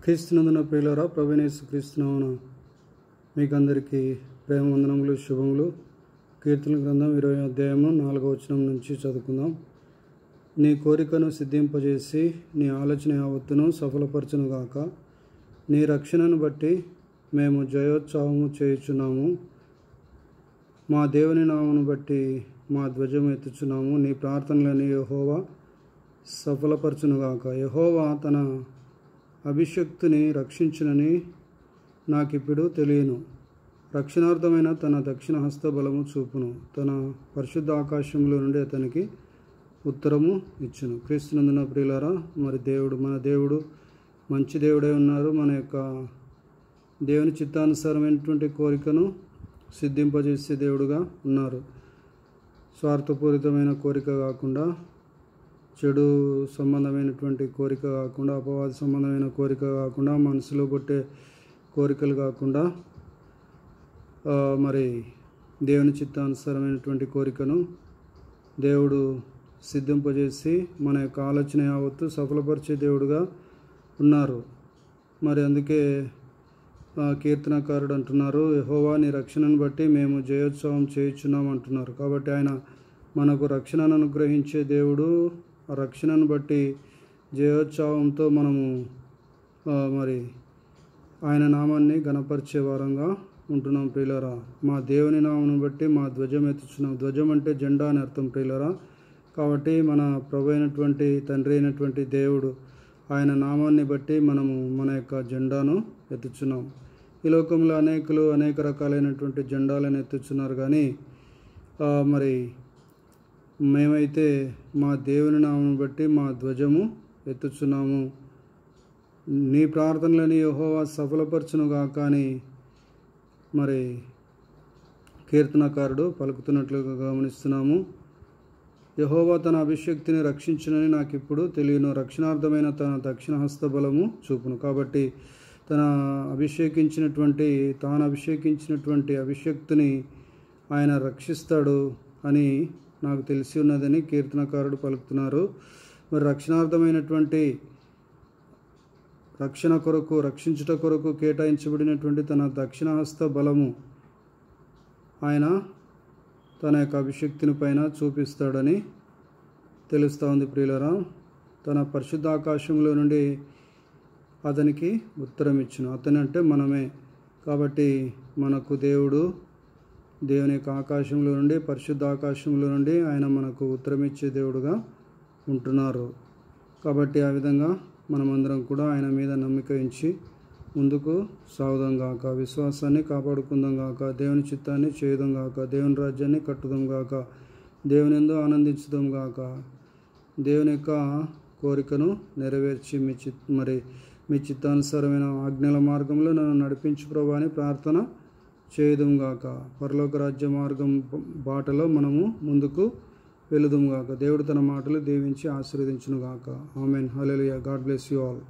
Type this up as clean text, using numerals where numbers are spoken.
క్రీస్తునందున ప్రియులారా, ప్రభువైన యేసుక్రీస్తునామమున మీకందరికీ ప్రేమ వందనములు, శుభములు. కీర్తనల గ్రంథం 20వ అధ్యాయము 4వ వచనం నుంచి చదువుకుందాం. నీ కోరికను సిద్ధింపజేసి నీ ఆలోచన యావత్తును సఫలపరచునుగాక. నీ రక్షణను బట్టి మేము జయోత్సాహము చేయుచున్నాము. మా దేవుని నామమును బట్టి మా ధ్వజము ఎత్తుచున్నాము. నీ ప్రార్థనలని యెహోవా సఫలపరచునుగాక. యెహోవా తన అభిషక్తుని రక్షించునని నాకిప్పుడు తెలియను. రక్షణార్థమైన తన దక్షిణ హస్త బలము చూపును. తన పరిశుద్ధ ఆకాశంలో నుండి అతనికి ఉత్తరము ఇచ్చును. క్రీస్తునందున ప్రియులారా, మరి మన దేవుడు మంచి దేవుడై ఉన్నారు. మన యొక్క దేవుని చిత్తానుసారమైనటువంటి కోరికను సిద్ధింపజేసే దేవుడుగా ఉన్నారు. స్వార్థపూరితమైన కోరిక కాకుండా, చెడు సంబంధమైనటువంటి కోరిక కాకుండా, అపవాద సంబంధమైన కోరిక కాకుండా, మనసులో పుట్టే కోరికలు కాకుండా, మరి దేవుని చిత్తానుసారమైనటువంటి కోరికను దేవుడు సిద్ధింపజేసి మన యొక్క ఆలోచన యావత్తు సఫలపరిచే దేవుడుగా ఉన్నారు. మరి అందుకే కీర్తనకారుడు అంటున్నారు, యెహోవా నీ రక్షణను బట్టి మేము జయోత్సవం చేయుచున్నాం అంటున్నారు. కాబట్టి ఆయన మనకు రక్షణను అనుగ్రహించే దేవుడు. ఆ రక్షణను బట్టి జయోత్సవంతో మనము మరి ఆయన నామాన్ని ఘనపరిచే వారంగా ఉంటున్నాం. ప్రియులరా, మా దేవుని నామను బట్టి మా ధ్వజం ఎత్తుచున్నాం. ధ్వజం అంటే జెండా అని అర్థం ప్రియులరా. కాబట్టి మన ప్రభు అయినటువంటి తండ్రి అయినటువంటి దేవుడు ఆయన నామాన్ని బట్టి మనము మన యొక్క జెండాను ఎత్తుచున్నాం. ఈ లోకంలో అనేక రకాలైనటువంటి జెండాలను ఎత్తుచున్నారు. కానీ మరి మేమైతే మా దేవుని నామను బట్టి మా ధ్వజము ఎత్తుచున్నాము. నీ ప్రార్థనలని యెహోవా సఫలపరచునుగాక అని మరి కీర్తనకారుడు పలుకుతున్నట్లుగా గమనిస్తున్నాము. యెహోవా తన అభిషక్తిని రక్షించునని నాకు ఇప్పుడు తెలియను. రక్షణార్థమైన తన దక్షిణ హస్త బలము చూపును. కాబట్టి తాను అభిషేకించినటువంటి అభిషక్తిని ఆయన రక్షిస్తాడు అని నాకు తెలిసి ఉన్నదని కీర్తనకారుడు పలుకుతున్నారు. మరి రక్షణార్థమైనటువంటి రక్షించుట కొరకు కేటాయించబడినటువంటి తన దక్షిణ హస్త బలము ఆయన తన యొక్క అభిషక్తిని పైన చూపిస్తాడని తెలుస్తూ ఉంది. ప్రియులరా, తన పరిశుద్ధ ఆకాశంలో నుండి అతనికి ఉత్తరం ఇచ్చును. అతని అంటే మనమే. కాబట్టి మనకు దేవుని యొక్క ఆకాశంలో నుండి, పరిశుద్ధ ఆకాశంలో నుండి ఆయన మనకు ఉత్తరం ఇచ్చే దేవుడుగా ఉంటున్నారు. కాబట్టి ఆ విధంగా మనమందరం కూడా ఆయన మీద నమ్మిక ఉంచి ముందుకు సాగుదాం గాక. విశ్వాసాన్ని కాపాడుకుందాం గాక. దేవుని చిత్తాన్ని చేయుదాం గాక. దేవుని రాజ్యాన్ని కట్టుదాం గాక. దేవుని యందు ఆనందించుదాం గాక. దేవుని యొక్క కోరికను నెరవేర్చి మీ చిత్తానుసారమైన ఆజ్ఞల మార్గంలో నన్ను నడిపించు ప్రభువా అని ప్రార్థన చేయుదాం గాక. పరలోక రాజ్య మార్గం బాటలో మనము ముందుకు వెళుదాం గాక. దేవుడు తన మాటలు దీవించి ఆశీర్వదించును గాక. Amen. Hallelujah. God bless you all.